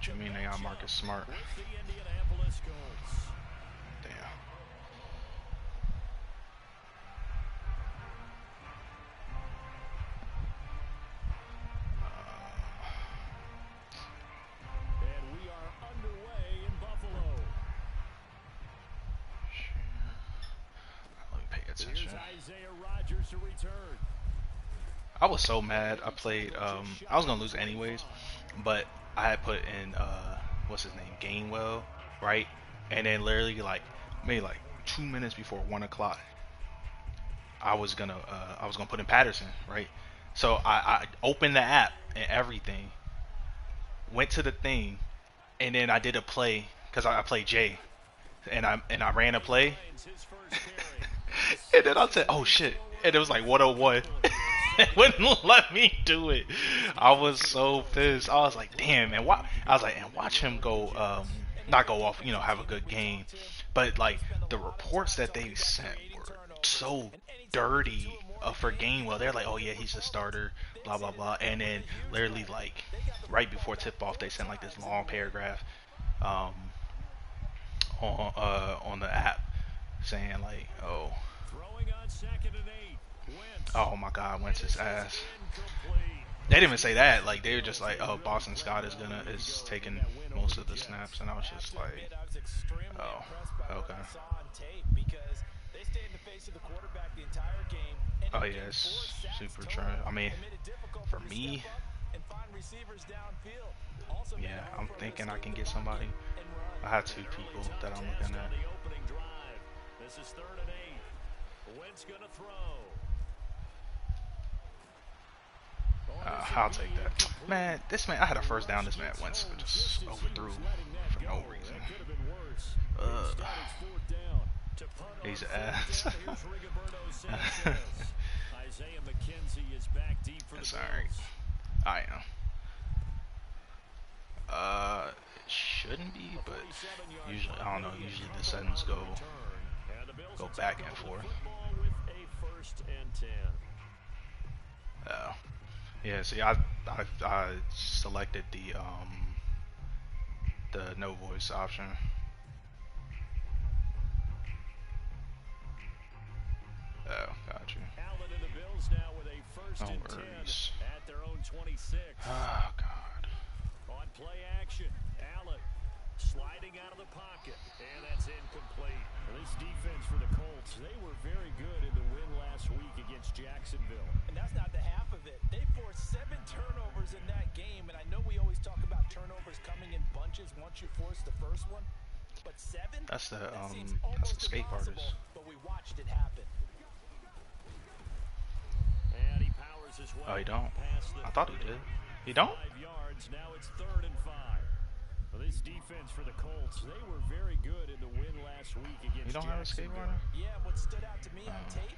What you mean they got Marcus Smart? Damn. And we are underway in Buffalo. Let me pay attention. Here's Isaiah Rodgers to return. I was so mad. I played. I was gonna lose anyways, but I had put in what's his name, Gainwell, right? And then literally like maybe like 2 minutes before 1 o'clock, I was gonna put in Patterson, right? So I opened the app and everything, went to the thing, and then I did a play because I played Jay, and I ran a play, and then I said, oh shit, and it was like 101. It wouldn't let me do it. I was so pissed. I was like, damn, man. I was like, and watch him go, not go off, have a good game. But like the reports that they sent were so dirty for Gainwell. They're like, oh yeah, he's a starter, blah blah blah. And then literally like right before tip off, they sent like this long paragraph um, on the app saying like, oh my God, Wentz's ass. They didn't even say that. Like they were just like, oh, Boston Scott is taking most of the snaps, and I was just like, oh, okay. Oh yeah, it's super trying. I mean, for me, yeah, I'm thinking I can get somebody. I have two people that I'm looking at. This is 3rd and 8. Wentz gonna throw. I'll take that. Man, I had a first down. This man Wentz just overthrew for no reason. He's an ass. It's alright. I am. It shouldn't be, but usually, I don't know, usually the settings go back and forth. Oh. Yeah, see, I selected the no voice option. Oh, got you. No worries. Oh God. On play action, Allen sliding out of the pocket, and that's incomplete. This defense for the Colts, they were very good in the win last week against Jacksonville. And that's not the half of it. They forced 7 turnovers in that game, and I know we always talk about turnovers coming in bunches once you force the first one, but 7? That's the escape artist. But we watched it happen. And he powers his way. Oh, he don't? I thought he did. He don't? 5 yards, now it's 3rd and 5. Well, this defense for the Colts, they were very good in the win last week against You don't have a escape artist? Yeah, what stood out to me on tape,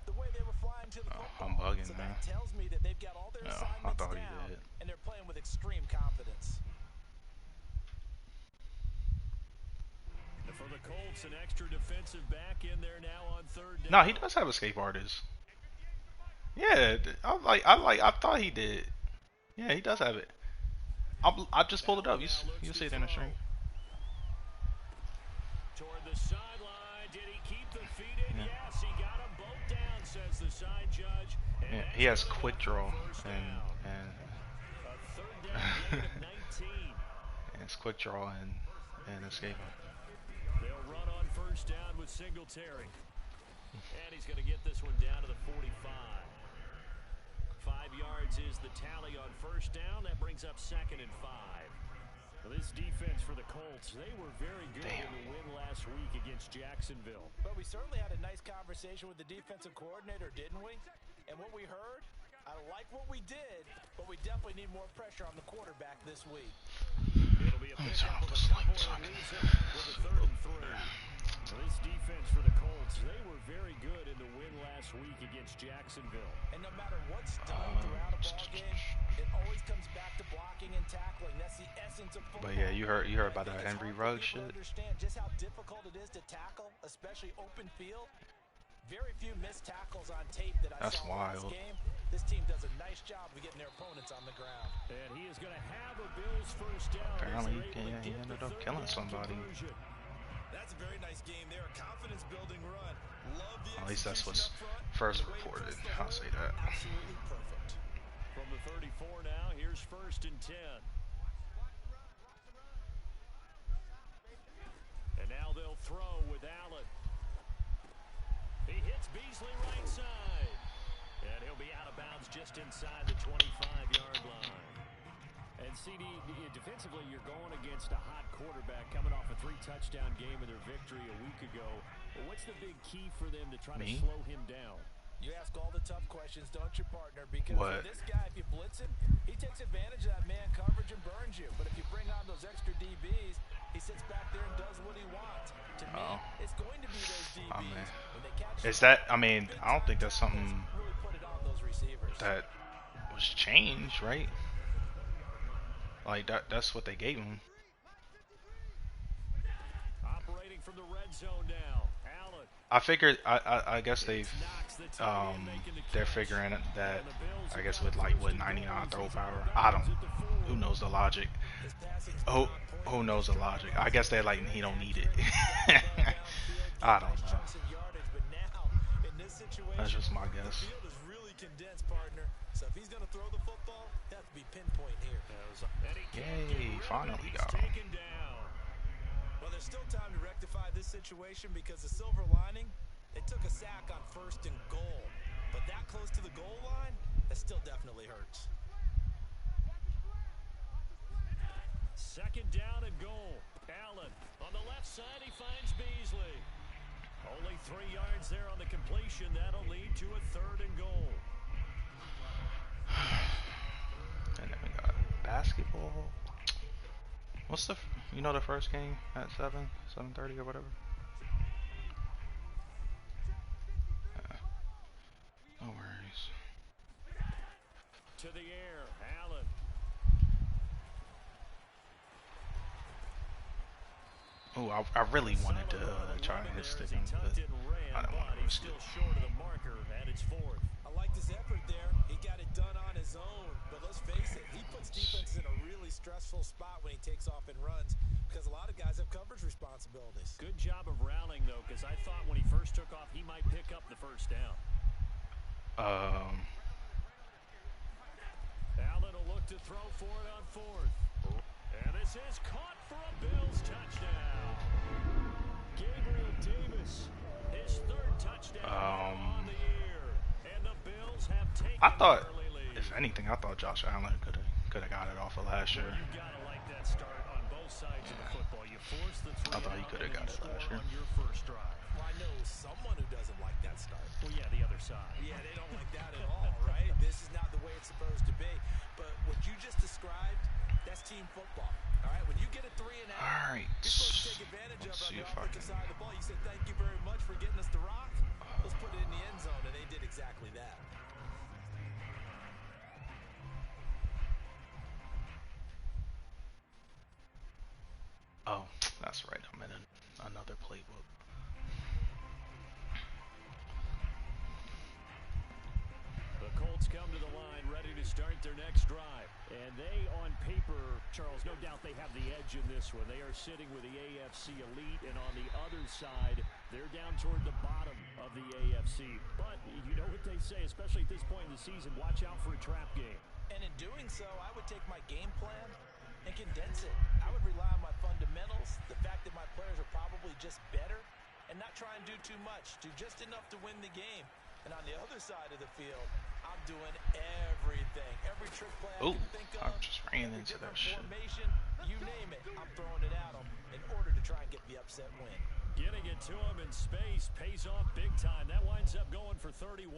the way they were flying to the football. I'm bugging, so man. that tells me that they've got all their assignments I thought he down, did. and they're playing with extreme confidence. And for the Colts, an extra defensive back in there now on 3rd down. No, he does have escape artist. Yeah, I thought he did. Yeah, he does have it. I just pulled it up. You see it in the stream. Toward the sideline, did he keep the feet in? Yeah. Yes, he got them both down, says the side judge. Yeah, he has quick draw and A 3rd down gain of 19. and it's quick draw and escape. They'll run on 1st down with Singletary. And he's going to get this one down to the 45. 5 yards is the tally on 1st down. That brings up 2nd and 5. Well, this defense for the Colts, they were very good in the win last week against Jacksonville. But we certainly had a nice conversation with the defensive coordinator, didn't we? And what we heard, I like what we did, but we definitely need more pressure on the quarterback this week. It'll be a pickup of a couple and lose it with a 3rd and 3. This defense for the Colts, they were very good in the win last week against Jacksonville. And no matter what's done throughout a ball game, it always comes back to blocking and tackling. That's the essence of football. But yeah, you heard about that Henry Ruggs shit. Understand just how difficult it is to tackle, especially open field. Very few missed tackles on tape that I That's saw wild. last game. This team does a nice job of getting their opponents on the ground. And he is going to have a Bills first down. Apparently, he ended up killing somebody. Conversion. That's a very nice game there. A confidence-building run. Love the At least that's execution what's up front. first The way he reported. pressed the I'll hole, say that. absolutely perfect. From the 34 now, here's 1st and 10. And now they'll throw with Allen. He hits Beasley right side. And he'll be out of bounds just inside the 25-yard line. And CD, defensively, you're going against a hot quarterback coming off a 3-touchdown game of their victory a week ago. Well, what's the big key for them to try to slow him down? You ask all the tough questions, don't you, partner? Because with this guy, if you blitz him, he takes advantage of that man coverage and burns you. But if you bring on those extra DBs, he sits back there and does what he wants. To me, it's going to be those DBs. When they catch Is that, I mean, I don't think that's something really put it on those receivers. that was changed, right? Like, that's what they gave him. Operating from the red zone now. Allen. I figured, I guess they've, they're figuring that, I guess with like, what, 99 throw power? I don't, who knows the logic? Who knows the logic? I guess they're like, he don't need it. I don't know. That's just my guess. The field is really condensed, partner. So if he's going to throw the football, he has to be pinpoint here. Yay, finally got him. Well, there's still time to rectify this situation because the silver lining, they took a sack on 1st and goal. But that close to the goal line, that still definitely hurts. 2nd down and goal. Allen on the left side, he finds Beasley. Only 3 yards there on the completion. That'll lead to a 3rd and goal. And then we got basketball. What's the, you know, the first game at 7:30 or whatever? No worries. To the air, Allen. Oh, I really wanted to try and hit stick him, but I don't want to risk it. Still short of the marker, and it's 4th. I liked his effort there. He got it done on his own. But let's face it, he puts defenses in a really stressful spot when he takes off and runs because a lot of guys have coverage responsibilities. Good job of rallying, though, because I thought when he first took off, he might pick up the 1st down. Allen will look to throw for it on 4th. And this is caught for a Bills touchdown. Gabriel Davis, his 3rd touchdown on the year. And the Bills have taken I thought, an early lead. if anything, I thought Josh Allen could have got it off of last year. You gotta like that start on both sides of the football. You force the 3 I thought he out could have and got you it last score year. on your 1st drive. Well, I know someone who doesn't like that start. Well, yeah, the other side. Yeah, they don't like that at all, right? This is not the way it's supposed to be. But what you just described, that's team football. All right, when you get a 3 and out, All right, you're supposed to take advantage let's of see it if on the I offensive can. side of the ball. You said thank you very much for getting us the rock. Let's put it in the end zone, and they did exactly that. Oh, that's right. I'm in another playbook. The Colts come to the line ready to start their next drive. And they, on paper, Charles, no doubt they have the edge in this one. They are sitting with the AFC elite, and on the other side, they're down toward the bottom of the AFC. But you know what they say, especially at this point in the season, watch out for a trap game. And in doing so, I would take my game plan and condense it. I would rely on my fundamentals, the fact that my players are probably just better, and not try and do too much, do just enough to win the game. And on the other side of the field, I'm doing everything. Every trick play I can think of. I just ran every into that different shit. formation, you name it, I'm throwing it at them in order to try and get the upset win. Getting it to him in space pays off big time. That winds up going for 31.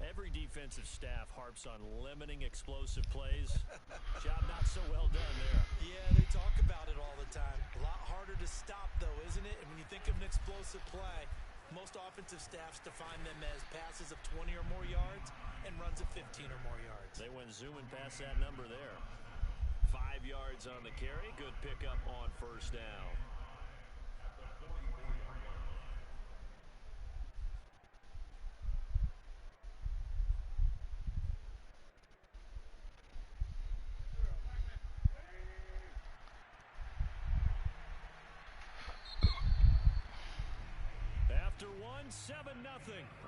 Every defensive staff harps on limiting explosive plays. Job not so well done there. Yeah, they talk about it all the time. A lot harder to stop, though, isn't it? And when you think of an explosive play, most offensive staffs define them as passes of 20 or more yards and runs of 15 or more yards. They went zooming past that number there. 5 yards on the carry. Good pickup on 1st down. 7-0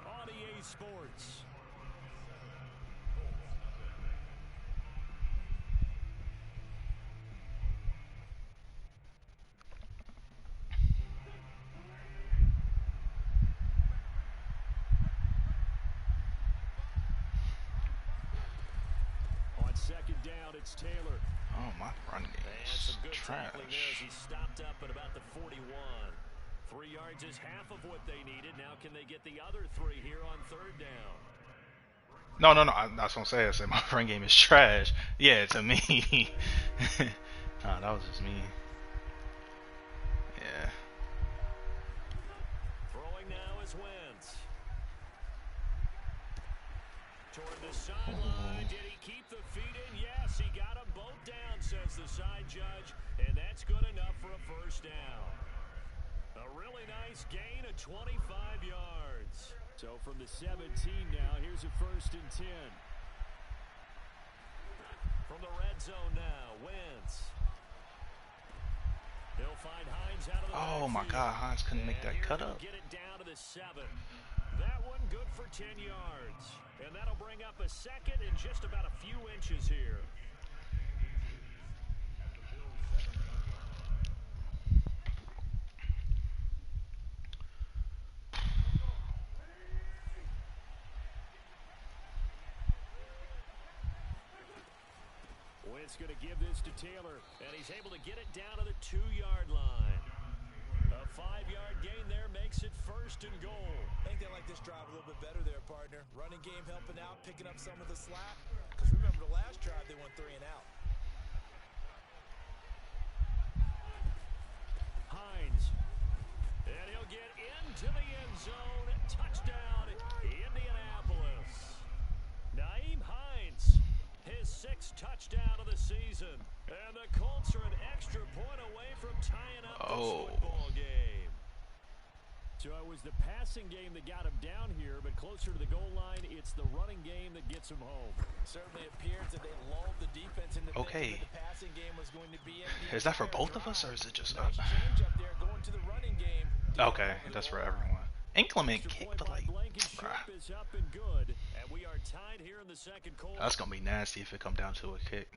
on EA Sports. On second down, it's Taylor. Oh, my running game is trash. There as he stopped up at about the 41. 3 yards is half of what they needed. Now can they get the other 3 here on third down? No. That's what I'm saying. I said my run game is trash. Yeah, to me. Nah, that was just me. Yeah. Throwing now is Wentz. Toward the sideline. Did he keep the feet in? Yes, he got them both down, says the side judge. And that's good enough for a first down. A really nice gain of 25 yards. So from the 17 now, here's a 1st and 10. From the red zone now, Wentz. He'll find Hines out of the Oh my God, Hines couldn't make that cut up. Get it down to the 7. That one good for 10 yards. And that'll bring up a 2nd and just about a few inches here. Wentz going to give this to Taylor, and he's able to get it down to the 2-yard line. A 5-yard gain there makes it 1st and goal. I think they like this drive a little bit better there, partner. Running game helping out, picking up some of the slack. Because remember the last drive, they went 3 and out. Hines. And he'll get into the end zone. Touchdown, Indianapolis. Naeem Hines, his 6th touchdown of the season. And the Colts are an extra point away from tying up this football game. So it was the passing game that got him down here, but closer to the goal line, it's the running game that gets him home. Certainly appears that they lulled the defense into thinking that the passing game was going to be Is that for both of us, or is it just nice change up there going to the running game? Okay, that's for everyone. Inclement kick, but like, is up and good, and we are tied here in the 2nd quarter. That's gonna be nasty if it come down to a kick.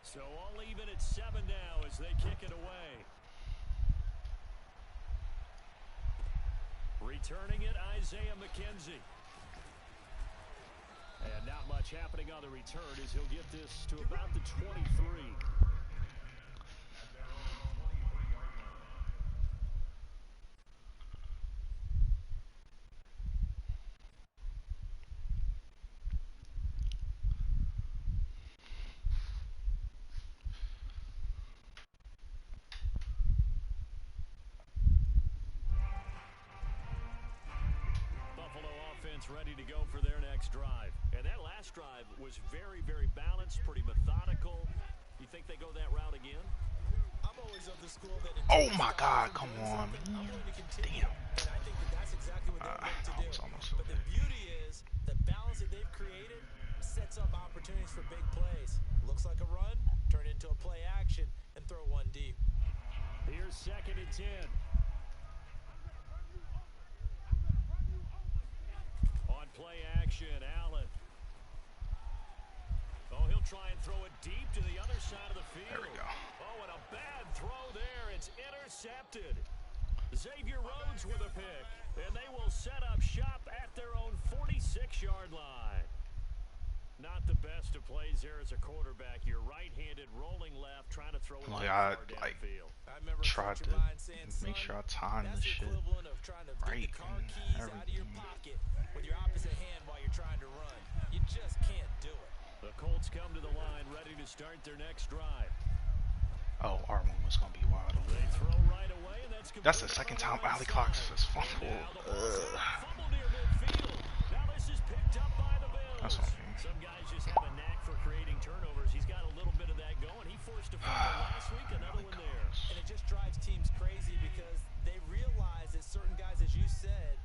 So all even at 7 now as they kick it away. Returning it, Isaiah McKenzie. And not much happening on the return as he'll get this to about the 23. Ready to go for their next drive. And that last drive was very, very balanced, pretty methodical. You think they go that route again? I'm always of the school that oh my God, come on. Damn. And I think that that's exactly what they're going to do. But the beauty is the balance that they've created sets up opportunities for big plays. Looks like a run, turn into a play action, and throw one deep. Here's 2nd and 10. Play action, Allen. Oh, he'll try and throw it deep to the other side of the field. There we go. Oh, and a bad throw there. It's intercepted. Xavier Rhodes with a pick. And they will set up shop at their own 46-yard line. Not the best of plays there as a quarterback. You're right-handed, rolling left, trying to throw it downfield. Tried to make sure I timed the shit right and everything. With your opposite hand while you're trying to run. You just can't do it. The Colts come to the line ready to start their next drive. Oh, our one was going to be wide open. They throw right away, and that's the 2nd time Ali Cox has fumbled. Near midfield. Now this is picked up by the Bills. That's what I mean. Some guys just have a knack for creating turnovers. He's got a little bit of that going. He forced a fumble last week, another one there. And it just drives teams crazy because they realize that certain guys, as you said,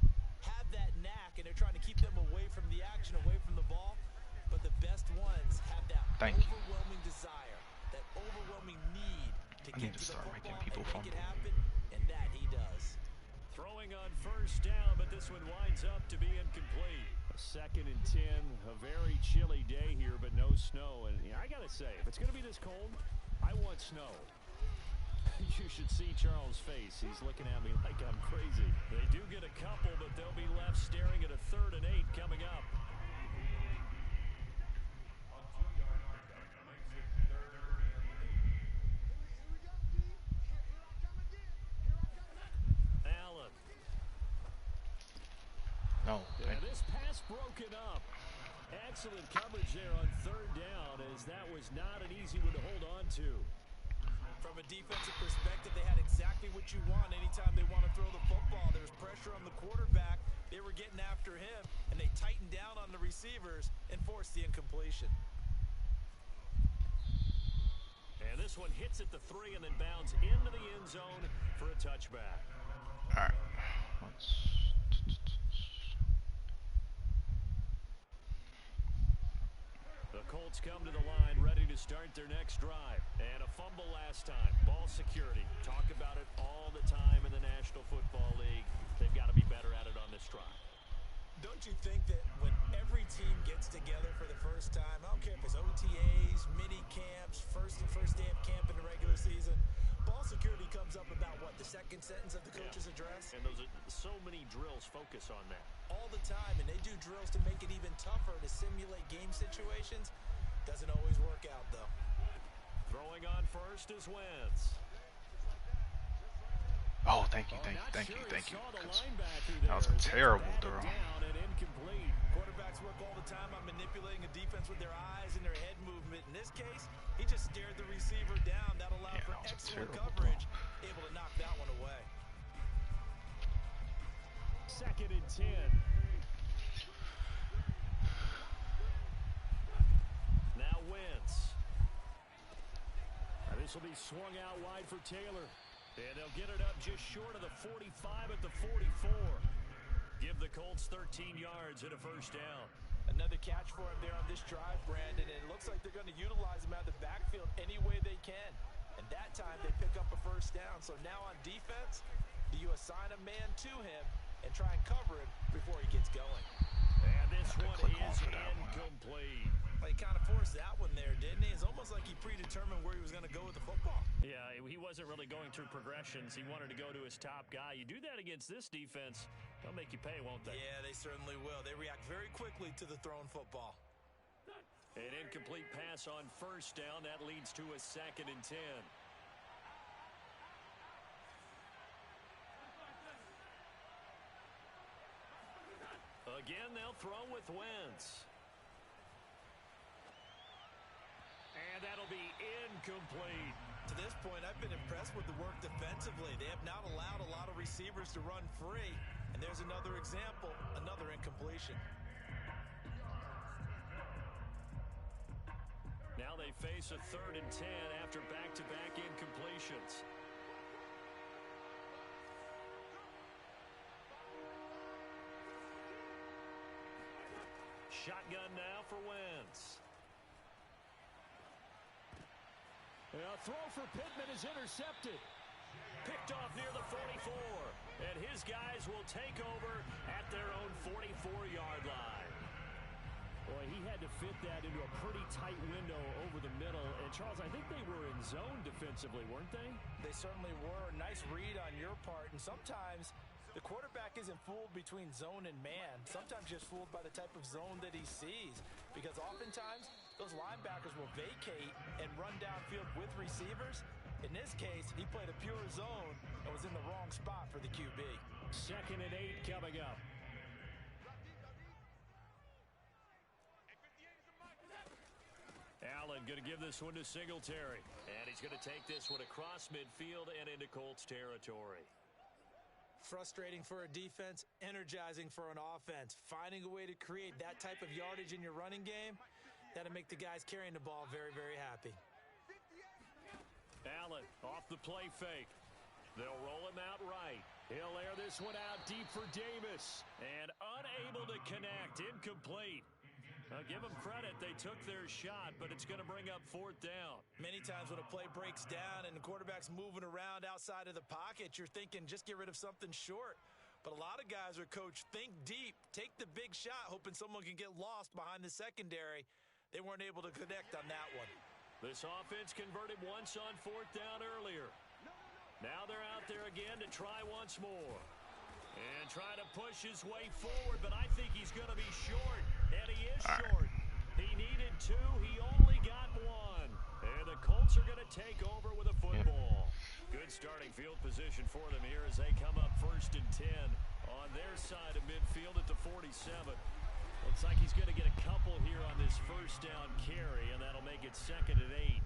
have that knack, and they're trying to keep them away from the action, away from the ball. But the best ones have that overwhelming desire, that ends up to be incomplete. A 2nd and 10, a very chilly day here, but no snow. And I got to say, if it's going to be this cold, I want snow. You should see Charles' face. He's looking at me like I'm crazy. They do get a couple, but they'll be left staring at a 3rd and 8 coming up. Allen. No. And this pass broken up. Excellent coverage there on 3rd down, as that was not an easy one to hold on to. From a defensive perspective, they had exactly what you want anytime they want to throw the football. There's pressure on the quarterback. They were getting after him, and they tightened down on the receivers and forced the incompletion. And this one hits at the 3 and then bounds into the end zone for a touchback. All right. The Colts come to the line ready to start their next drive. And a fumble last time. Ball security. Talk about it all the time in the National Football League. They've got to be better at it on this drive. Don't you think that when every team gets together for the first time, I don't care if it's OTAs, mini camps, first day of camp in the regular season, ball security comes up about what, the 2nd sentence of the coach's address? And those are so many drills focus on that. All the time, and they do drills to make it even tougher to simulate game situations. Doesn't always work out, though. Throwing on first is Wentz. Oh, thank you. That was a terrible throw. Quarterbacks work all the time on manipulating a defense with their eyes and their head movement. In this case, he just stared the receiver down. That allowed for excellent coverage, able to knock that one away. 2nd and 10. Now Wentz. This will be swung out wide for Taylor. And they'll get it up just short of the 45 at the 44. Give the Colts 13 yards and a 1st down. Another catch for him there on this drive, Brandon. And it looks like they're going to utilize him out of the backfield any way they can. And that time they pick up a 1st down. So now on defense, do you assign a man to him and try and cover him before he gets going? And this one is incomplete. Well, he kind of forced that one there, didn't he? It's almost like he predetermined where he was going to go with the football. Yeah, he wasn't really going through progressions. He wanted to go to his top guy. You do that against this defense, they'll make you pay, won't they? Yeah, they certainly will. They react very quickly to the thrown football. An incomplete pass on 1st down. That leads to a 2nd and 10. Again, they'll throw with Wentz. And that'll be incomplete. To this point, I've been impressed with the work defensively. They have not allowed a lot of receivers to run free. And there's another example, another incompletion. Now they face a 3rd and 10 after back-to-back incompletions. Shotgun now for Wentz. A throw for Pittman is intercepted. Picked off near the 44. And his guys will take over at their own 44-yard line. Boy, he had to fit that into a pretty tight window over the middle. And, Charles, I think they were in zone defensively, weren't they? They certainly were. Nice read on your part. And sometimes the quarterback isn't fooled between zone and man. Sometimes just fooled by the type of zone that he sees. Because oftentimes those linebackers will vacate and run downfield with receivers. In this case, he played a pure zone and was in the wrong spot for the QB. 2nd and 8 coming up. Allen going to give this one to Singletary. And he's going to take this one across midfield and into Colts territory. Frustrating for a defense, energizing for an offense. Finding a way to create that type of yardage in your running game, that'll make the guys carrying the ball very, very happy. Allen off the play fake. They'll roll him out right. He'll air this one out deep for Davis. And unable to connect. Incomplete. Give them credit. They took their shot, but it's going to bring up 4th down. Many times when a play breaks down and the quarterback's moving around outside of the pocket, you're thinking just get rid of something short. But a lot of guys are coached, think deep, take the big shot, hoping someone can get lost behind the secondary. They weren't able to connect on that one. This offense converted once on 4th down earlier. Now they're out there again to try once more. And try to push his way forward, but I think he's going to be short. And he is short. He needed 2. He only got 1. And the Colts are going to take over with a football. Good starting field position for them here as they come up 1st and 10 on their side of midfield at the 47. Looks like he's going to get a couple here on this 1st down carry, and that'll make it 2nd and 8.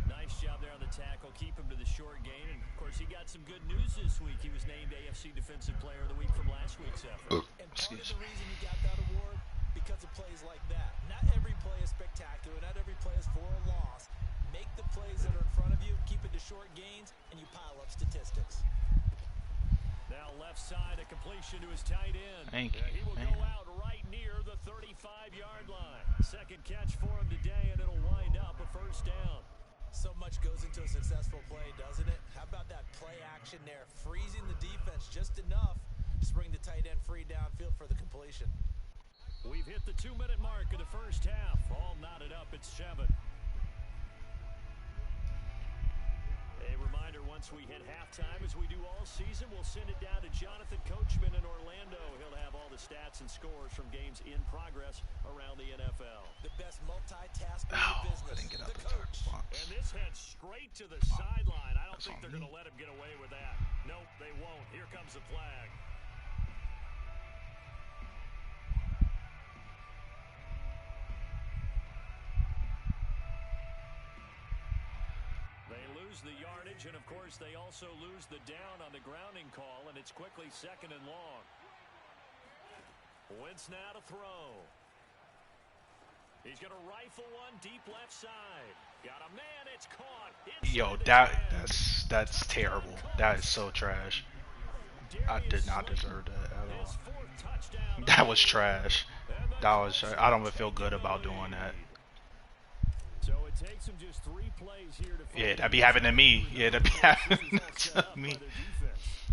Nice job there on the tackle. Keep him to the short gain. And, of course, he got some good news this week. He was named AFC Defensive Player of the Week from last week's effort. And part of the reason he got that award, because of plays like that. Not every play is spectacular. Not every play is for a loss. Make the plays that are in front of you, keep it to short gains, and you pile up statistics. Now left side, a completion to his tight end. Thank you. He will go out right near the 35-yard line. Second catch for him today, and it'll wind up a 1st down. So much goes into a successful play, doesn't it? How about that play action there? Freezing the defense just enough to bring the tight end free downfield for the completion. We've hit the 2-minute mark of the 1st half. All knotted up at 7. A reminder, once we hit halftime, as we do all season, we'll send it down to Jonathan Coachman in Orlando. He'll have all the stats and scores from games in progress around the NFL. The best multitasker in the business, I didn't get out the the coach. And this heads straight to the sideline. I don't think they're going to let him get away with that. Nope, they won't. Here comes the flag. The yardage, and of course they also lose the down on the grounding call, and it's quickly 2nd and long. Wentz now to throw. He's going to rifle one deep left side. Got a man, it's caught. Yo, that's terrible. That is so trash. I did not deserve that at all. That was trash. I don't even feel good about doing that. So it takes him just 3 plays here to yeah, that'd be happening to me. Yeah, that'd be happening to me.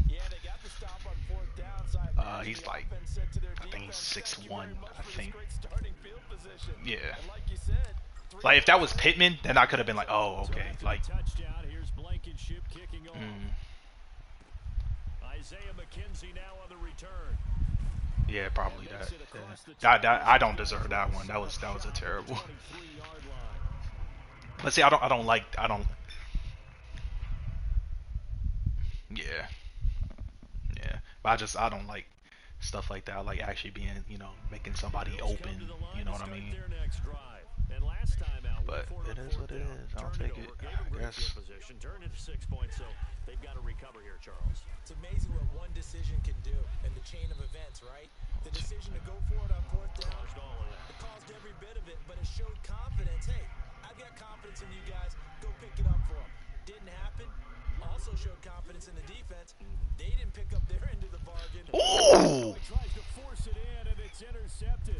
Yeah, they got the stop on 4th down. He's like, I think he's 6'1", I think. Yeah. Like, if that was Pittman, then I could have been like, oh, okay. Like, Isaiah McKenzie now on the return. Yeah, probably that. I don't deserve that one. That was a terrible. Let's see. I don't. Yeah. But I don't like stuff like that. I like actually being, making somebody open. You know what I mean? But it is what it is. I'll take it. I guess. Turn into 6 points, so they've got to recover here, Charles. It's amazing what one decision can do in the chain of events, right? The decision to go for it on 4th down, it caused every bit of it, but it showed confidence. Hey, I've got confidence in you guys. Go pick it up for them. Didn't happen. Also showed confidence in the defense. They didn't pick up their end of the bargain. Ooh! He tries to force it in, and it's intercepted.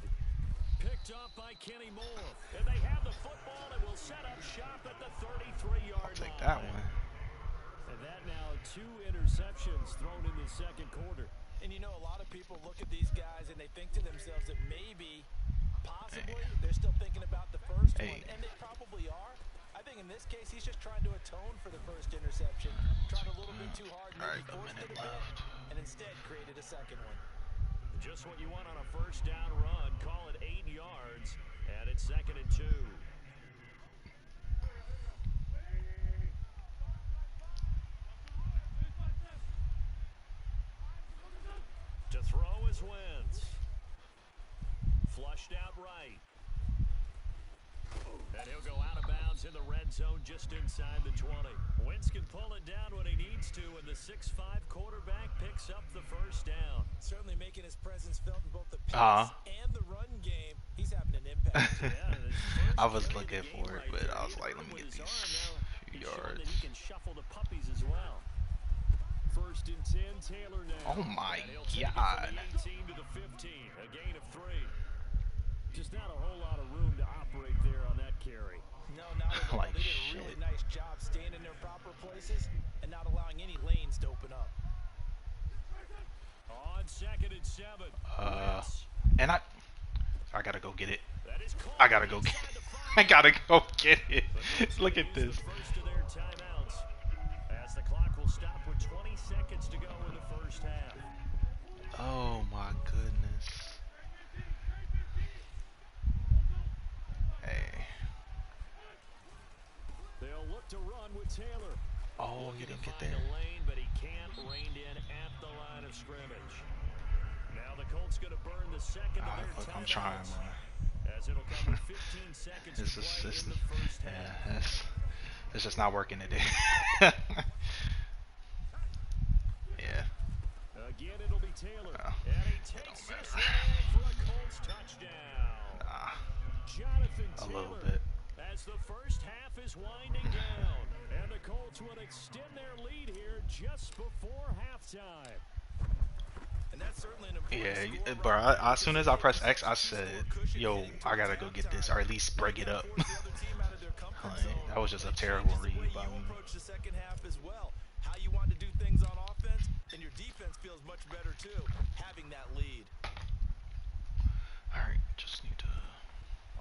Picked off by Kenny Moore. And they have the football and will set up shop at the 33-yard line. I'll take that one. And that now 2 interceptions thrown in the 2nd quarter. And a lot of people look at these guys and they think to themselves that maybe, possibly, they're still thinking about the first one. And they probably are. I think in this case, he's just trying to atone for the first interception. Tried a little bit too hard, maybe forced it a bit, and instead created a 2nd one. Just what you want on a 1st down run. Call it 8 yards, and it's 2nd and 2. To throw is Wentz. Flushed out right. And he'll go out of bounds in the red zone just inside the 20. Wentz can pull it down when he needs to, and the 6'5" quarterback picks up the 1st down. Certainly making his presence felt in both the pass and the run game. He's having an impact. I was looking for it, but I was like, let me get these few yards. He can shuffle the puppies as well. 1st and 10, Taylor now. Oh my God. 18 to the 15, a gain of 3. Just not a whole lot of room to operate there on that carry. No, not at all. Like They did a really nice job staying in their proper places and not allowing any lanes to open up. On 2nd and 7. Uh, Blitz. and I gotta go get it. That is I caught gotta go get inside the I 5. gotta go get it. The Colts Look gonna at use this. the first of their timeouts as the clock will stop with 20 seconds to go in the first half. Oh my goodness. Hey. They'll look to run with Taylor. Oh, you Looking didn't to get find there. a lane, but he can't rein in at the line of scrimmage. Now the Colts going to burn the second of their Look, I'm trying, timeouts, man. as it'll come with 15 seconds to This is play this, in the first yeah, half. it's just not working today. Yeah. Again, it'll be Taylor. Well, And he it takes don't this matter. one in for a Colts touchdown. Nah, Jonathan a little Taylor, bit. as the first half is winding down. And the Colts will extend their lead here just before halftime. And that's certainly an important Yeah, score bro. right there As soon as because I it gave press themselves X, I a said, two-score cushion "Yo, heading I towards gotta go get this, halftime. or at least Now break they it gotta up." force the other team out of their comfort Like, zone. that was just a It terrible changes the way read by you me. approach the second half as well. How you want to do things on offense, and your defense feels much better too, having that lead. All right, just need to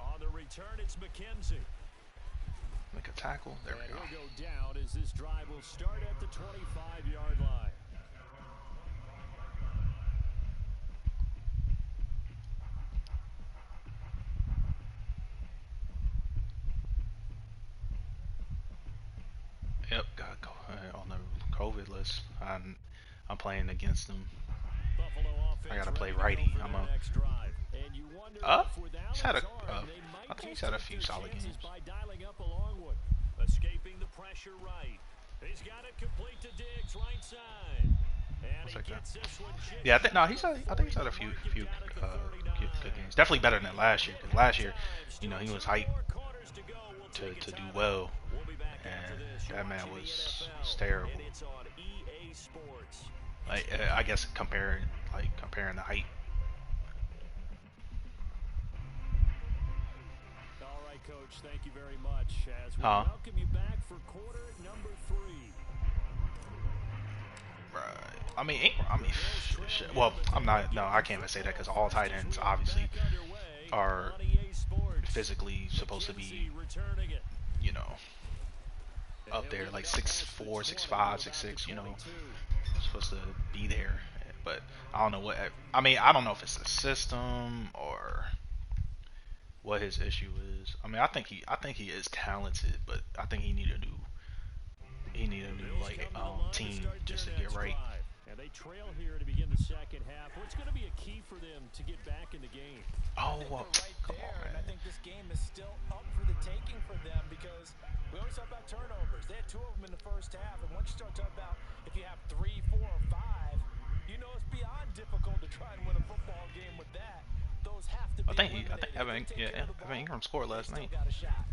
On the return, it's McKenzie. make a tackle. There And we go. he'll go down as this drive will start at the 25-yard line. Yep, got go on the COVID list. I'm playing against them. Buffalo I offense gotta play ready to go righty. for I'm their a next drive. And you wonder if with he's had Allen's a arm, they might I think he's just had a take few their solid chances games. by dialing up a long one. Escaping the pressure right. He's got it complete to Diggs right side. And he gets this one just Yeah, I think no, I think he's had a mark few it down at the 39. good games. Definitely better than last year. Because last year, you know, he was hyped More quarters to go. We'll take to a do timeout. well, We'll be back after and this. You're that man watching the was NFL, terrible. and it's on EA Sports. Like I guess comparing the height. All right, Coach, thank you very much as we Huh? welcome you back for quarter number 3. Right. I mean, shit. Well, I'm not. No, I can't even say that because all tight ends obviously are physically supposed to be, you know, up there like 6'4", 6'5", 6'6", you know, supposed to be there. But I don't know what. I mean, I don't know if it's the system or what his issue is. I mean, I think he is talented, but I think he need a new like team just to get right. And they trail here to begin the second half. What's going to be a key for them to get back in the game? Oh, I think well, they're right come there, on, and I man. think this game is still up for the taking for them because we always talk about turnovers. They had 2 of them in the first half, and once you start talking about if you have 3, 4, or 5, you know it's beyond difficult to try and win a football game with that. Those have to be I think eliminated. Evan Ingram scored last night. Got a shot.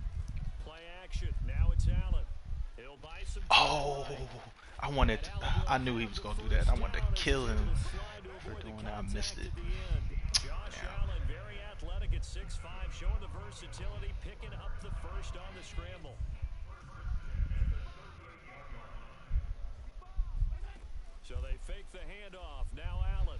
Play action. Now it's Allen. He'll buy some Oh, I knew he was gonna do that. I wanted to kill him for doing that. I missed it. Josh Allen, very athletic at 6'5", showing the versatility, picking up the first on the scramble. So they fake the handoff. Now Allen.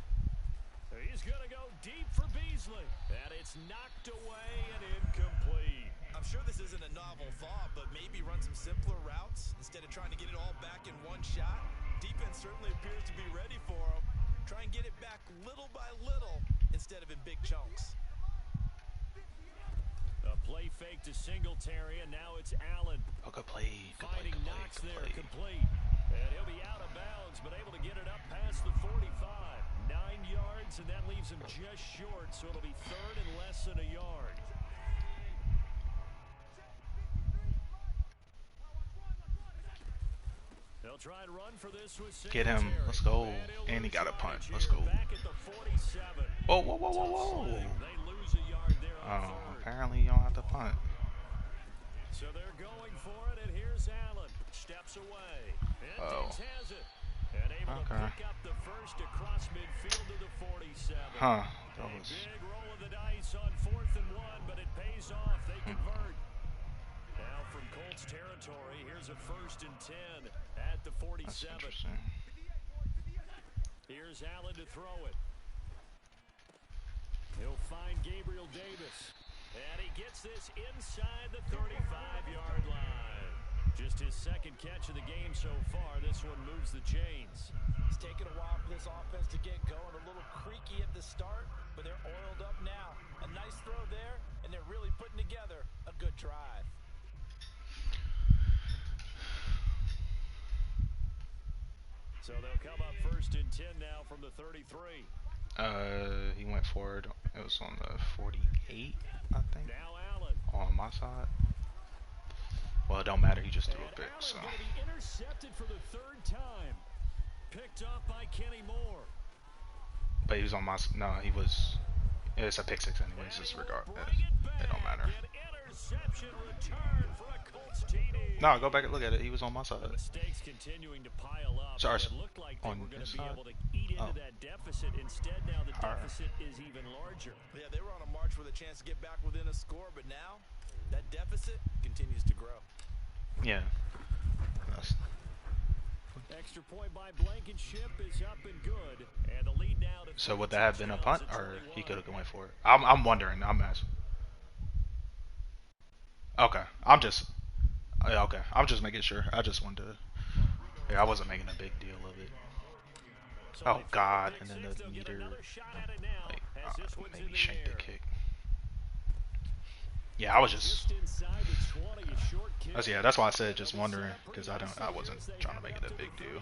He's going to go deep for Beasley. And it's knocked away and incomplete. I'm sure this isn't a novel thought, but maybe run some simpler routes instead of trying to get it all back in one shot. Defense certainly appears to be ready for him. Try and get it back little by little instead of in big chunks. A play fake to Singletary, and now it's Allen. Oh, good play. Finding Knox there, complete. And he'll be out of bounds, but able to get it up past the 45. 9 yards, and that leaves him just short, so it'll be third and less than a yard. They'll try and run for this with Get him. Let's go. And he got a punt. Let's go. Back at the 47. Whoa, whoa, whoa, whoa, whoa. They lose a yard there on Oh, third. apparently you don't have to punt. So they're going for it, and here's Allen. Steps away. And Diggs has it. And able to pick up the first across midfield to the 47. Huh. A big roll of the dice on 4th and 1, but it pays off. They convert. Now from Colts territory, here's a 1st and 10 at the 47. That's interesting. Here's Allen to throw it. He'll find Gabriel Davis. And he gets this inside the 35-yard line. Just his second catch of the game so far. This one moves the chains. It's taken a while for this offense to get going. A little creaky at the start, but they're oiled up now. A nice throw there, and they're really putting together a good drive. So they'll come up 1st and 10 now from the 33. He went forward. It was on the 48, I think. Now Allen. On my side. Well, it don't matter. He just threw a pick, so. Going to be intercepted for the 3rd time. Picked up by Kenny Moore. But he was on my. No, he was. It's a pick six, anyways. Disregard. It don't matter. Interception return for a Colts TD. No, go back and look at it. He was on my side. The mistakes continuing to pile up. So It looked like they were going to be able to eat into that deficit. Instead, now the deficit is even larger. Yeah, they were on a march with a chance to get back within a score, but now that deficit continues to grow. Yeah. Extra point by Blankenship is up and good. And the lead now to So would that have been a punt, or he could have went for it? I'm wondering. I'm asking. Okay. Okay. I'm just making sure. I just wanted to. Yeah, I wasn't making a big deal of it. Oh God! And then the meter, like, maybe shanked the kick. Yeah, I was just. Yeah, that's why I said just wondering, because I wasn't trying to make it a big deal.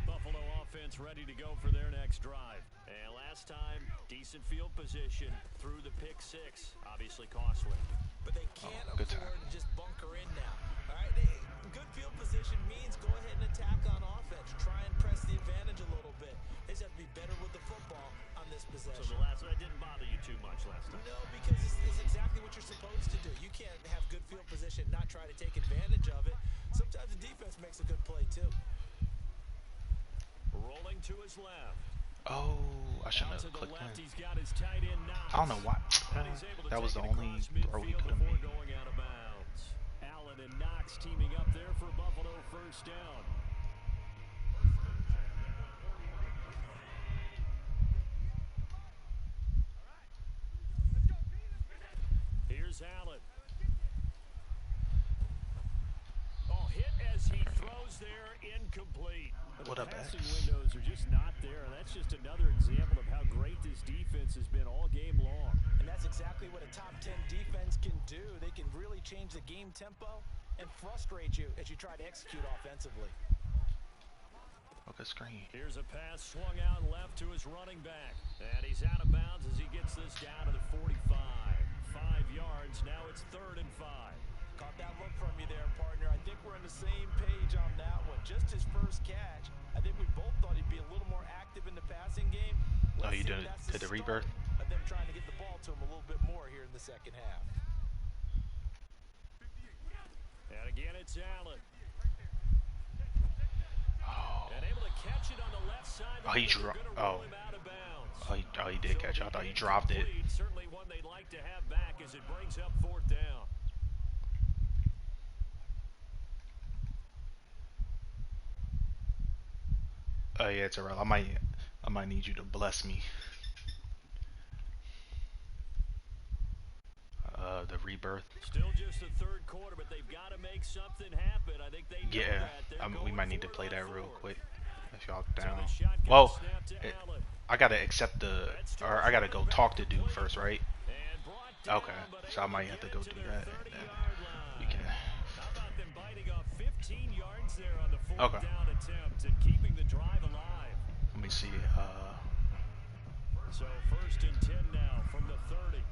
Buffalo offense ready to go for their next drive. And last time, decent field position through the pick six. Obviously costly. But they can't afford to just bunker in now. All right, good field position means go ahead and attack on offense. Try and press the advantage a little bit. They just have to be better with the football on this possession. So the last one didn't bother you too much last time? No, because it's exactly what you're supposed to do. You can't have good field position, not try to take advantage of it. Sometimes the defense makes a good play too. Rolling to his left. Oh, I shouldn't have clicked that. I don't know why. That was the only throw he could have made. Going out of bounds. Allen and Knox teaming up there for Buffalo 1st down. Here's Allen. Oh, hit as he throws there, incomplete. What up, Passing windows are just not there, and that's just another example of how great this defense has been all game long. And that's exactly what a top 10 defense can do. They can really change the game tempo and frustrate you as you try to execute offensively. Okay, screen. Here's a pass swung out left to his running back. And he's out of bounds as he gets this down to the 45. 5 yards, now it's 3rd and 5. Caught that look from you there, partner. I think we're on the same page on that one. Just his first catch. I think we both thought he'd be a little more active in the passing game. Oh, you did the rebirth? Of them trying to get the ball to him a little bit more here in the second half. And again, it's Allen. Oh. And able to catch it on the left side. Oh, he dropped. Oh. Oh, he did catch it. I thought he dropped it. Certainly one they'd like to have back as it brings up 4th down. Oh yeah, it's alright. I might need you to bless me. The rebirth. Still just the 3rd quarter, but they've got to make something happen. I think they know that. We might need to play that real quick. If y'all down. Well, I gotta accept or I gotta go talk to dude first, right? Okay, so I might have to go do that. And then we can. How about them biting off 15 yards there on the 4th Okay. down attempt and keeping the drive alive? Let me see. So 1st and 10 now from the 30.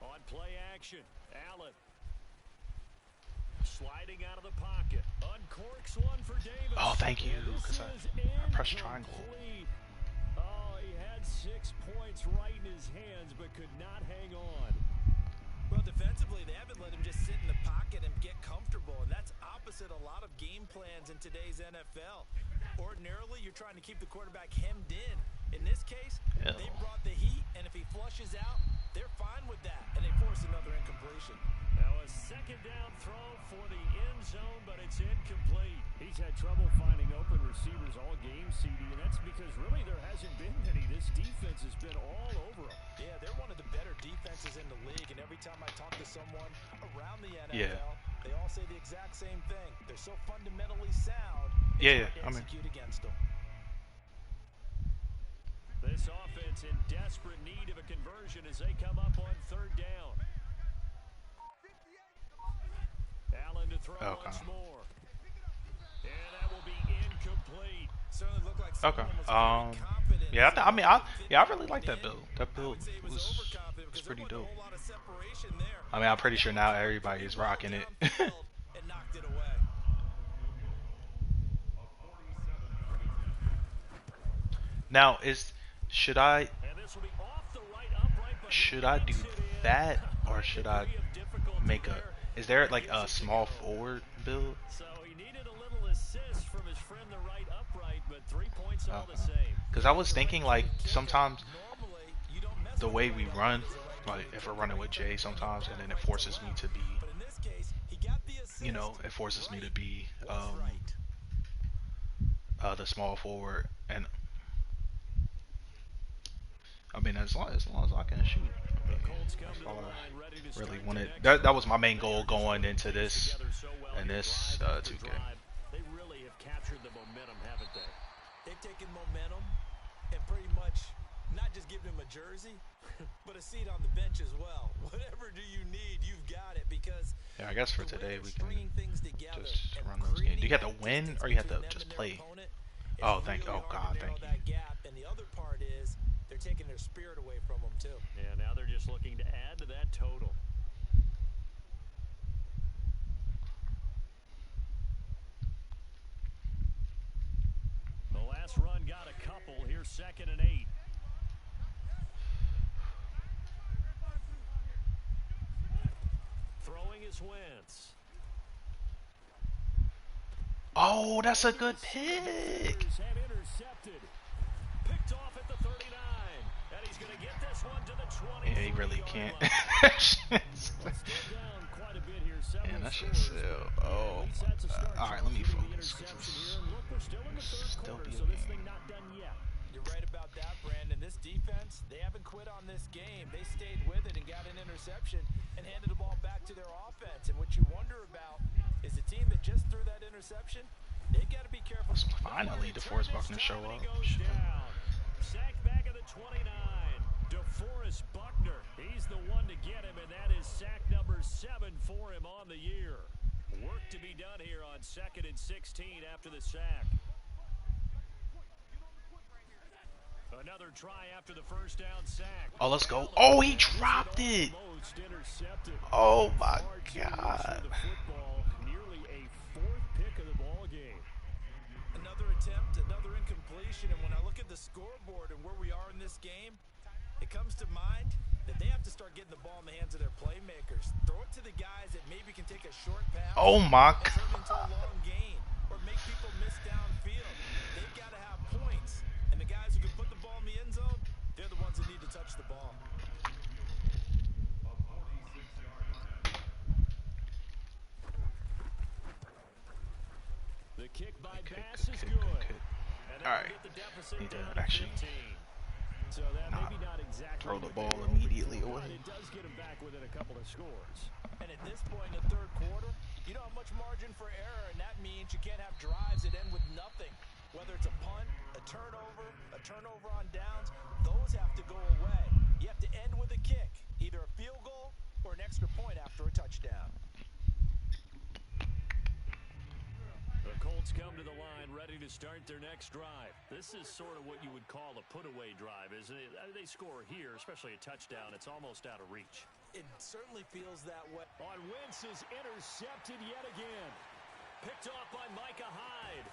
On play action, Allen. Sliding out of the pocket. Uncorks one for Davis. Oh, thank you, because I pressed triangle. Oh, he had 6 points right in his hands, but could not hang on. Well, defensively, they haven't let him just sit in the pocket and get comfortable, and that's opposite a lot of game plans in today's NFL. Ordinarily, you're trying to keep the quarterback hemmed in, In this case, Ew. they brought the heat, and if he flushes out, they're fine with that, and they force another incompletion. Now a second down throw for the end zone, but it's incomplete. He's had trouble finding open receivers all game, CD, and that's because really there hasn't been many. This defense has been all over them. Yeah, they're one of the better defenses in the league, and every time I talk to someone around the NFL, Yeah. they all say the exact same thing. They're so fundamentally sound, Yeah, it's hard to I mean, execute against them. This offense in desperate need of a conversion as they come up on third down. Allen to throw once more. And that will be incomplete. Certainly looked like okay. someone was very confident. Yeah, I really like that build. That build was pretty dope. I mean, I'm pretty sure now everybody's rocking it. And knocked it away. Now, should I And this will be off the right upright, but should I do that, or should I make a? Is there like a small forward build? So he needed a little assist from his friend the right upright, but 3 points all the same. Because I was thinking like sometimes the way we run, like if we're running with Jay sometimes, and then it forces me to be, it forces me to be the small forward, and I mean as long as I can shoot. That's all I really wanted. That was my main goal going into this and this 2K. They really have captured the momentum, haven't they? They've taken momentum and pretty much not just given him a jersey, but a seat on the bench as well. Whatever do you need, you've got it, because yeah, I guess for today we can just run those creating games. Do you have to win or you have to just play? Oh, thank you. Oh God, thank you. That gap. And the other part is they're taking their spirit away from them too. Yeah, now they're just looking to add to that total. The last run got a couple. Here's 2nd and 8. Throwing his Wentz. Oh, that's a good pick. Have intercepted. Picked off at the 39. And he's going to get this one to the 20. Yeah, he really can't. Man, that shit's still. Oh, all right, let me focus. Still be a game. You're right about that, Brandon. This defense, they haven't quit on this game. They stayed with it and got an interception and handed the ball back to their offense. And what you wonder about is the team that just threw that interception, they've got to be careful. Finally, DeForest Buckner show up. Sacked back at the 29. DeForest Buckner. He's the one to get him, and that is sack number 7 for him on the year. Work to be done here on 2nd and 16 after the sack. Another try after the first down sack. Oh, let's go. Oh, he dropped it. Oh my God. Nearly a 4th pick of the ball game. Another attempt, another incompletion, and when I look at the scoreboard and where we are in this game, it comes to mind that they have to start getting the ball in the hands of their playmakers. Throw it to the guys that maybe can take a short pass. Oh my God. Turn into a long gain or make people miss downfield. They've got to have points, and the guys who can put the ball in the end zone, they're the ones that need to touch the ball. The kick by Bass is good. All right, need to actually so that maybe not exactly throw the ball immediately away. It does get him back within a couple of scores. And at this point in the third quarter, you don't have much margin for error, and that means you can't have drives that end with nothing. Whether it's a punt, a turnover on downs, those have to go away. You have to end with a kick, either a field goal or an extra point after a touchdown. The Colts come to the line ready to start their next drive. This is sort of what you would call a put-away drive, isn't it? They score here, especially a touchdown. It's almost out of reach. It certainly feels that way. On Wentz is intercepted yet again. Picked off by Micah Hyde.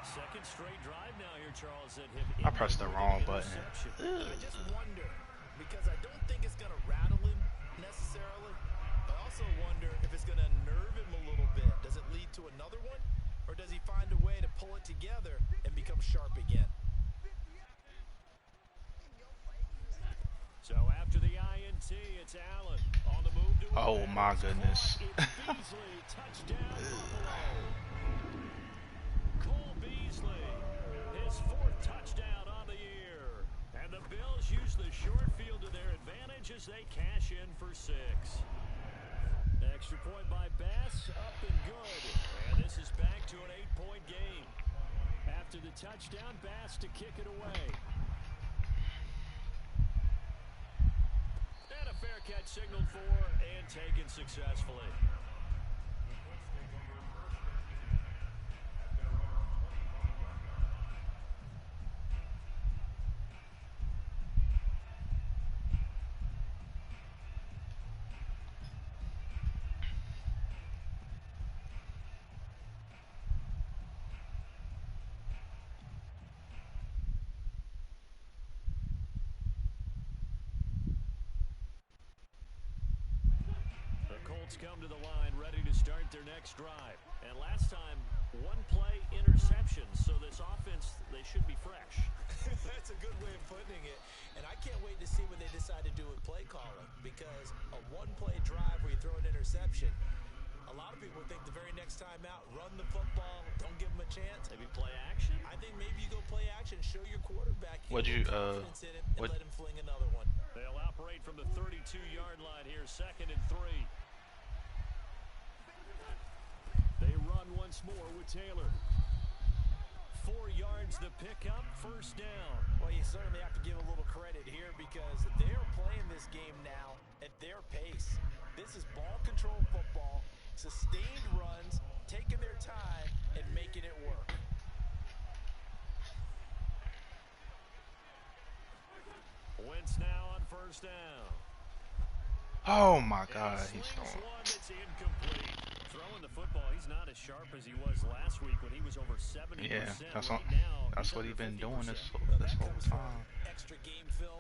Second straight drive now here, Charles. That I pressed the wrong button. I just wonder, because I don't think it's going to rattle him necessarily. I also wonder if it's going to nerve him a little bit. Does it lead to another one? Or or does he find a way to pull it together and become sharp again? So after the INT, it's Allen on the move to his Oh back. my goodness. It's Beasley, touchdown Buffalo. Cole Beasley, his 4th touchdown on the year. And the Bills use the short field to their advantage as they cash in for 6. Extra point by Bass, up and good. And this is back to an 8-point game. After the touchdown, Bass to kick it away. And a fair catch signaled for and taken successfully. Colts come to the line ready to start their next drive. And last time, 1-play interception. So this offense, they should be fresh. That's a good way of putting it. And I can't wait to see what they decide to do with play calling. Because a 1-play drive where you throw an interception, a lot of people think the very next time out, run the football, don't give them a chance. Maybe play action? I think maybe you go play action, show your quarterback What'd you, confidence in him, and let him fling another one. They'll operate from the 32-yard line here, 2nd and 3. They run once more with Taylor. 4 yards the pickup, 1st down. Well, you certainly have to give a little credit here because they're playing this game now at their pace. This is ball control football, sustained runs, taking their time and making it work. Wentz now on 1st down. Oh my God, he's throwing. Throwing the football, he's not as sharp as he was last week when he was over 70%. Yeah, that's right what, now, that's what he's been doing this whole time. Extra game film,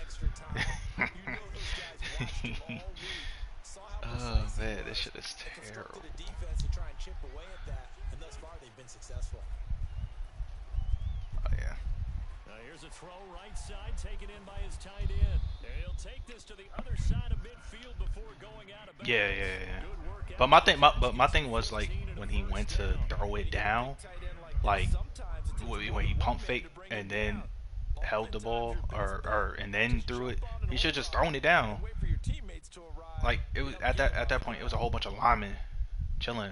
extra time. You know those guys watched him all week. Saw how Oh man, this shit is terrible. the defense to try and chip away at that, and thus far they've been successful. Oh yeah. Here's a throw right side, taken in by his tight end. He'll take this to the other side of midfield before going out of bounds. Yeah. But my thing was like when he went to throw it down, like when he pump faked and then held the ball or and then threw it, he should just thrown it down. Like it was at that point, it was a whole bunch of linemen chilling.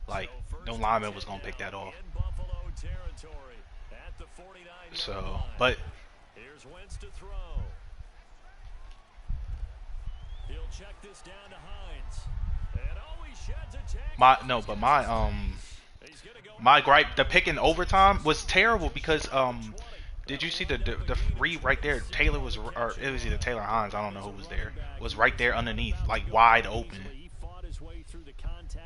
Like no lineman was gonna pick that off. So, but here's Wentz to throw. He'll check this down to Hines. And he sheds a tackle. My gripe, the pick in overtime was terrible because did you see the read right there? Taylor was, or it was either Taylor or Hines, I don't know who was there. Was right there underneath, like wide open.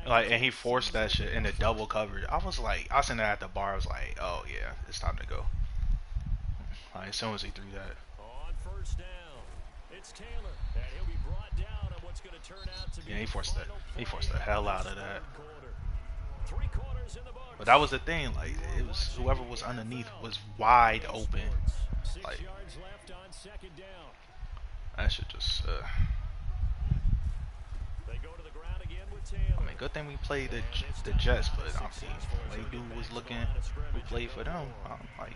Like, and he forced that shit in the double coverage. I was sitting there at the bar. I was like, oh yeah, it's time to go. Like, as soon as he threw that. On 1st down, it's Taylor, and he'll be brought down on what's going to turn out to be Yeah, he forced the hell out of that. 3 quarters in the books. But that was the thing. Like, it was whoever was underneath was wide open. 6 Like, yards left on 2nd down. that should just. They go to the ground again with Taylor. I mean, good thing we played the Jets, but I mean, the way dude was looking, who played for them, I'm like.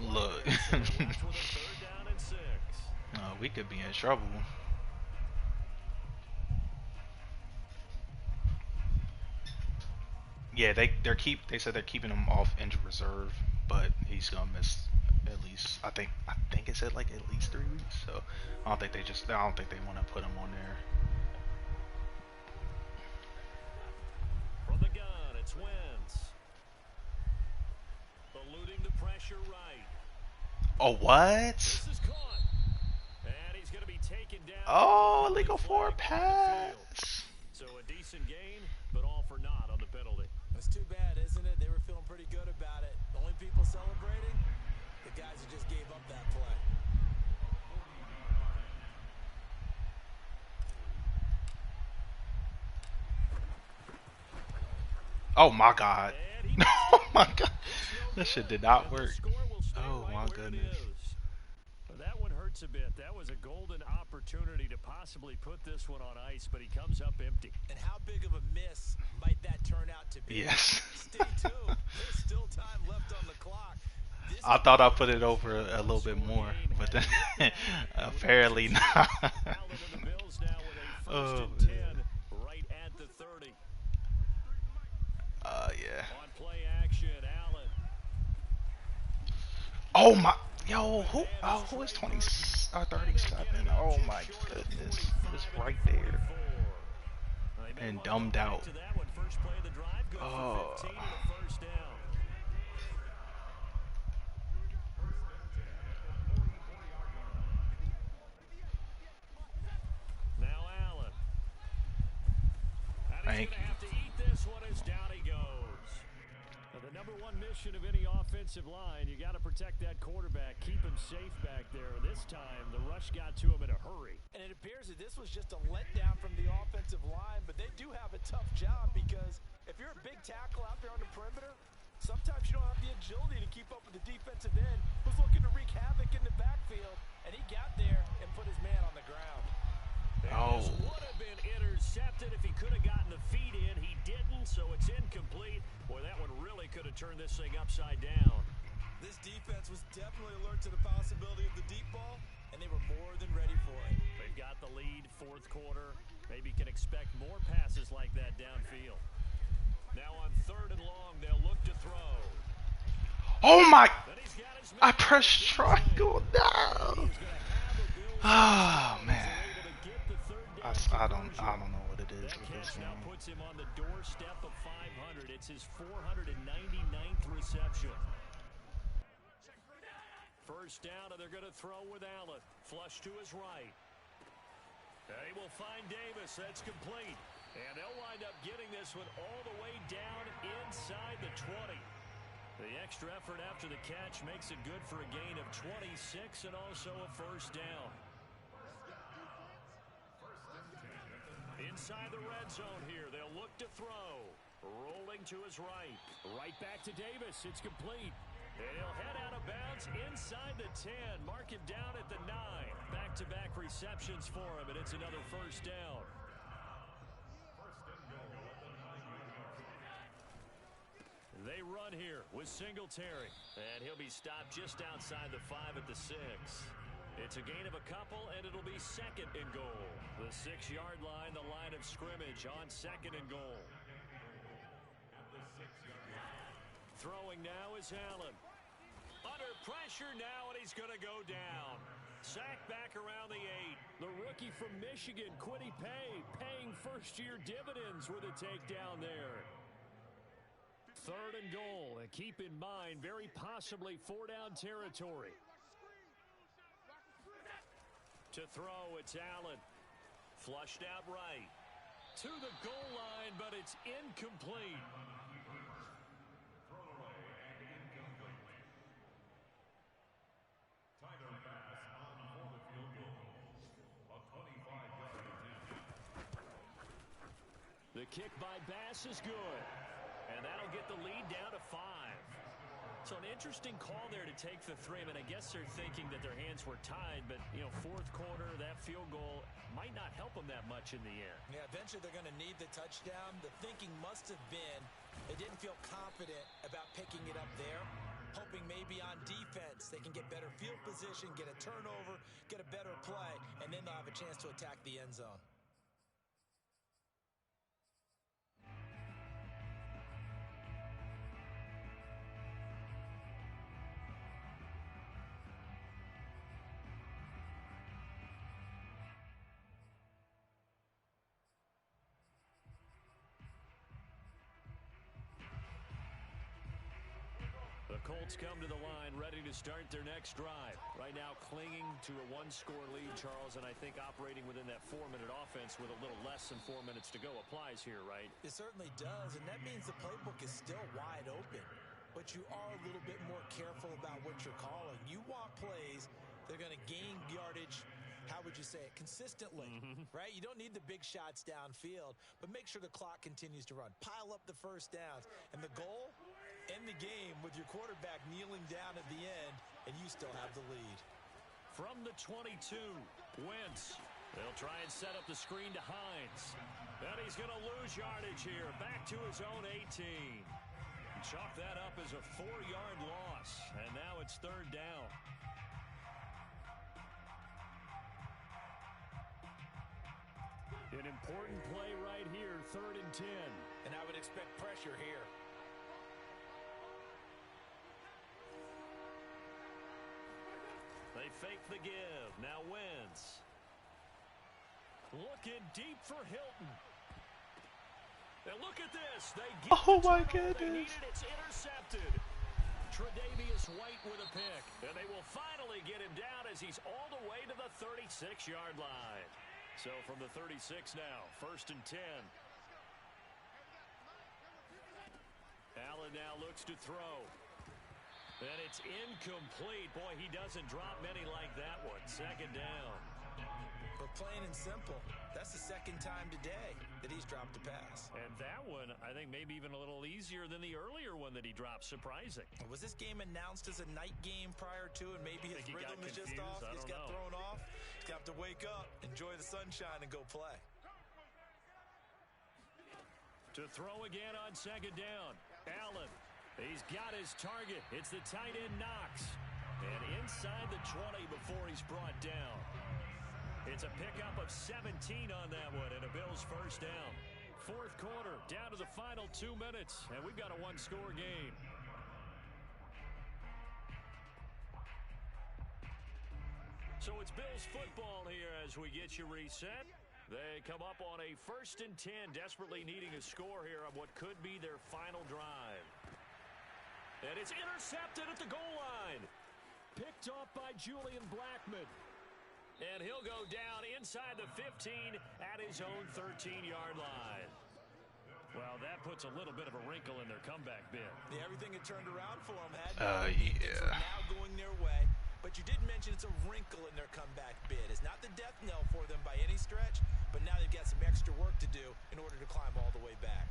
Look, we could be in trouble. Yeah, they said they're keeping him off injured reserve, but he's gonna miss at least. I think it said like at least 3 weeks. So I don't think they want to put him on there. From the gun, it's Wentz. Eluding the pressure right. Oh, what? This is caught. And he's going to be taken down. Oh, illegal 4 pass. So a decent gain, but all for naught on the penalty. That's too bad, isn't it? They were feeling pretty good about it. The only people celebrating, the guys who just gave up that play. Oh my god. And he missed Oh it. my god. It's no That shit good. did not And the work. score will stay Oh right my where it goodness. is. But that one hurts a bit. That was a golden opportunity to possibly put this one on ice, but he comes up empty. And how big of a miss might that turn out to be? Yes. Stay tuned. There's still time left on the clock. This I could be thought I the put it difference. over a little bit One-score more, game but then heading into that. And with the apparently misses here, not. Allen and the Bills now with a first Oh and man. 10 right at the 30. Yeah. On play action, Allen. Oh my. Yo, Open man is who is Trey 20 Burton. or And they'll get 37? it up Oh just my short of the goodness. 45 It's at the right 44. there. They may And want to go dumbed back out. to that one. First play of the drive, good for Oh. 15 and a first down. Now Allen. And he's Thank going to you. have to eat this one as down he goes. Now, the number one mission of any offensive line, you got to protect that quarterback, keep him safe back there. This time, the rush got to him in a hurry. And it appears that this was just a letdown from the offensive line, but they do have a tough job because if you're a big tackle out there on the perimeter, sometimes you don't have the agility to keep up with the defensive end who's looking to wreak havoc in the backfield, and he got there and put his man on the ground. And Oh. this would have been intercepted if he could have gotten the feet in. He didn't, so it's incomplete. Boy, that one really could have turned this thing upside down. This defense was definitely alert to the possibility of the deep ball, and they were more than ready for it. They've got the lead, fourth quarter. Maybe can expect more passes like that downfield. Now on third and long, they'll look to throw. Oh my. Then he's got his I man pressed triangle. He No. is going to have a Bills Oh touchdown as man. they're able to get the third down I don't conversion. know what it is That with this catch now game. puts him on the doorstep of 500. It's his 499th reception. First down, and they're going to throw with Allen. Flush to his right. And he will find Davis. That's complete. And they'll wind up getting this one all the way down inside the 20. The extra effort after the catch makes it good for a gain of 26 and also a first down. Inside the red zone here, they'll look to throw. Rolling to his right. Right back to Davis. It's complete. And he'll head out of bounds inside the 10. Mark him down at the 9. Back-to-back receptions for him, and it's another first down. They run here with Singletary. And he'll be stopped just outside the 5 at the 6. It's a gain of a couple, and it'll be second and goal. The 6-yard line, the line of scrimmage on second and goal. Throwing now is Allen. Under pressure now, and he's going to go down. Sacked back around the 8. The rookie from Michigan, Kwity Paye, paying first-year dividends with a takedown there. Third and goal, and keep in mind, very possibly 4-down territory. To throw, it's Allen. Flushed out right. To the goal line, but it's incomplete. The kick by Bass is good. And that'll get the lead down to 5. So an interesting call there to take the 3. I mean, I guess they're thinking that their hands were tied, but, you know, fourth quarter, that field goal might not help them that much in the end. Yeah, eventually they're going to need the touchdown. The thinking must have been they didn't feel confident about picking it up there, hoping maybe on defense they can get better field position, get a turnover, get a better play, and then they'll have a chance to attack the end zone. The Colts come to the line, ready to start their next drive. Right now, clinging to a 1-score lead, Charles, and I think operating within that 4-minute offense with a little less than 4 minutes to go applies here, right? It certainly does, and that means the playbook is still wide open. But you are a little bit more careful about what you're calling. You want plays that are going to gain yardage how would you say it, consistently, right? You don't need the big shots downfield, but make sure the clock continues to run. Pile up the first downs. And the goal, end the game with your quarterback kneeling down at the end, and you still have the lead. From the 22, Wentz. They'll try and set up the screen to Hines. And he's going to lose yardage here. Back to his own 18. Chalk that up as a 4-yard loss. And now it's third down. An important play right here, 3rd and 10. And I would expect pressure here. They fake the give. Now Wentz. Looking deep for Hilton. And look at this. They get Oh my goodness. They goodness. needed, it's intercepted. Tre'Davious White with a pick. And they will finally get him down as he's all the way to the 36-yard line. So from the 36 now, 1st and 10. Allen now looks to throw. And it's incomplete. Boy, he doesn't drop many like that one. 2nd down. But plain and simple, that's the 2nd time today that he's dropped a pass. And that one, I think, maybe even a little easier than the earlier one that he dropped. Surprising. Was this game announced as a night game prior to, and maybe his rhythm is just off? He's got thrown off. He's got to wake up, enjoy the sunshine, and go play. To throw again on 2nd down. Allen. He's got his target. It's the tight end Knox. And inside the 20 before he's brought down. It's a pickup of 17 on that one and a Bills 1st down. 4th quarter, down to the final 2 minutes, and we've got a 1-score game. So it's Bills football here as we get you reset. They come up on a 1st and 10, desperately needing a score here on what could be their final drive. And it's intercepted at the goal line. Picked off by Julian Blackmon. And he'll go down inside the 15 at his own 13-yard line. Well, that puts a little bit of a wrinkle in their comeback bid. Yeah, everything had turned around for them. Yeah. Now going their way. But you did mention it's a wrinkle in their comeback bid. It's not the death knell for them by any stretch, but now they've got some extra work to do in order to climb all the way back.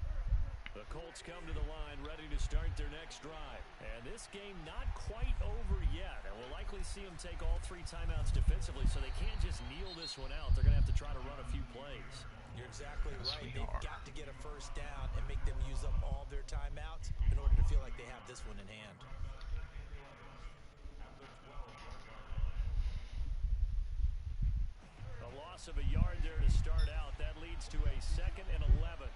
The Colts come to the line ready to start their next drive. And this game not quite over yet. And we'll likely see them take all 3 timeouts defensively, so they can't just kneel this one out. They're going to have to try to run a few plays. You're exactly right. We They've are. got to get a 1st down and make them use up all their timeouts in order to feel like they have this one in hand. A loss of a yard there to start out. That leads to a 2nd and 11.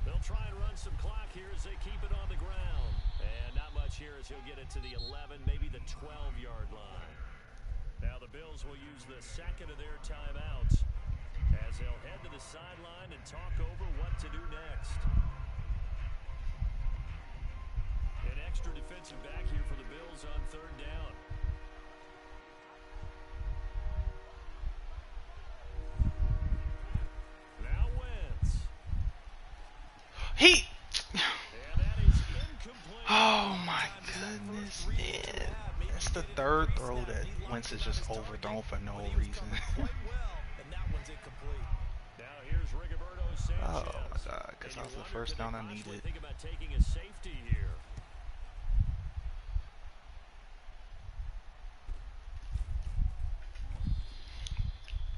They'll try and run some clock here as they keep it on the ground. And not much here as he'll get it to the 11, maybe the 12-yard line. Now the Bills will use the 2nd of their timeouts as they'll head to the sideline and talk over what to do next. An extra defensive back here for the Bills on 3rd down. Now Wentz. He. And that is incomplete. Oh my goodness, man. That's the 3rd throw that Wentz is just overthrown for no reason. Quite well, and that one's incomplete. Now here's Rigoberto Sanchez. Oh my God, because that was the And you first wonder, down I could they possibly needed. think about taking a safety here.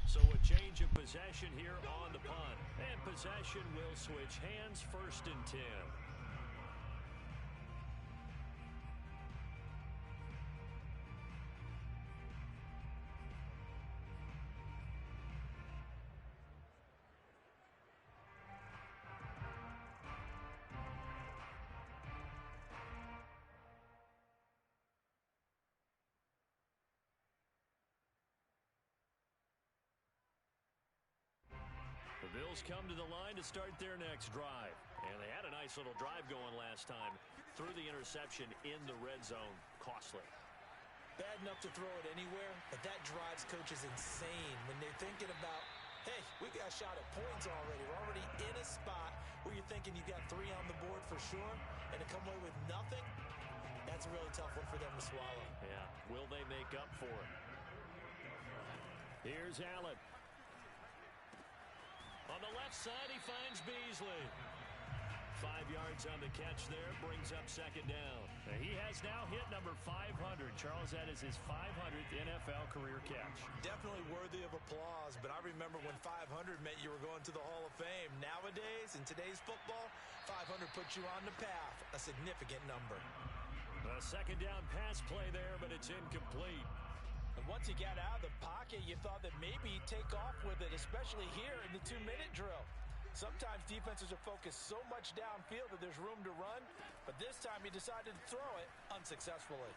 So a change of possession here on the punt. And possession will switch hands, 1st and 10. The Bills come to the line to start their next drive. And they had a nice little drive going last time. Threw the interception in the red zone. Costly. Bad enough to throw it anywhere, but that drives coaches insane when they're thinking about, hey, we got a shot at points already. We're already in a spot where you're thinking you got 3 on the board for sure, and to come away with nothing, that's a really tough one for them to swallow. Yeah, will they make up for it? Here's Allen. On the left side, he finds Beasley. 5 yards on the catch there, brings up second down. And he has now hit number 500. Charles, that is his 500th NFL career catch. Definitely worthy of applause, but I remember when 500 meant you were going to the Hall of Fame. Nowadays, in today's football, 500 puts you on the path, a significant number. A second down pass play there, but it's incomplete. And once he got out of the pocket, you thought that maybe he'd take off with it, especially here in the 2-minute drill. Sometimes defenses are focused so much downfield that there's room to run, but this time he decided to throw it unsuccessfully.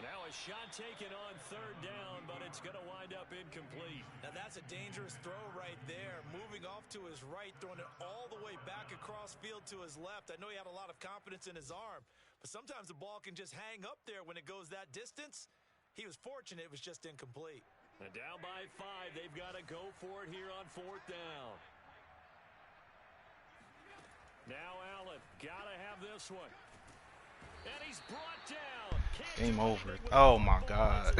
Now a shot taken on third down, but it's going to wind up incomplete. Now that's a dangerous throw right there. Moving off to his right, throwing it all the way back across field to his left. I know he had a lot of confidence in his arm, but sometimes the ball can just hang up there when it goes that distance. He was fortunate it was just incomplete. And down by 5, they've got to go for it here on fourth down. Now Allen, got to have this one. And he's brought down. Game over. Oh my God.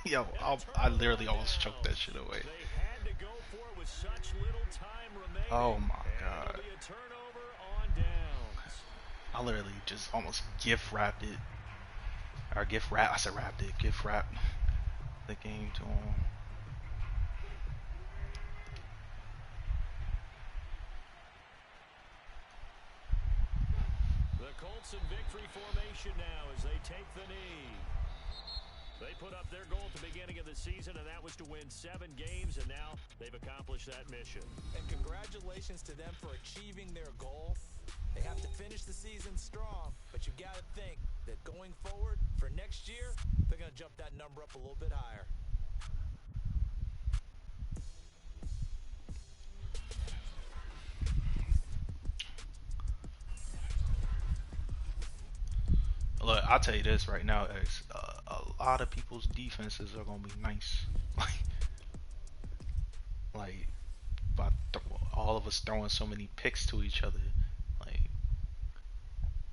Yo, I literally almost choked that shit away. They had to go for it with such little time remaining. Oh my God. It'll be a turnover on downs. I literally just almost gift wrapped it. Or gift wrap. I said wrapped it. Gift wrapped the game to him. The Colts in victory formation now as they take the knee. They put up their goal at the beginning of the season, and that was to win 7 games, and now they've accomplished that mission. And congratulations to them for achieving their goal. They have to finish the season strong, but you got to think that going forward for next year, they're going to jump that number up a little bit higher. Look, I'll tell you this right now, X. A lot of people's defenses are gonna be nice. Like, by all of us throwing so many picks to each other.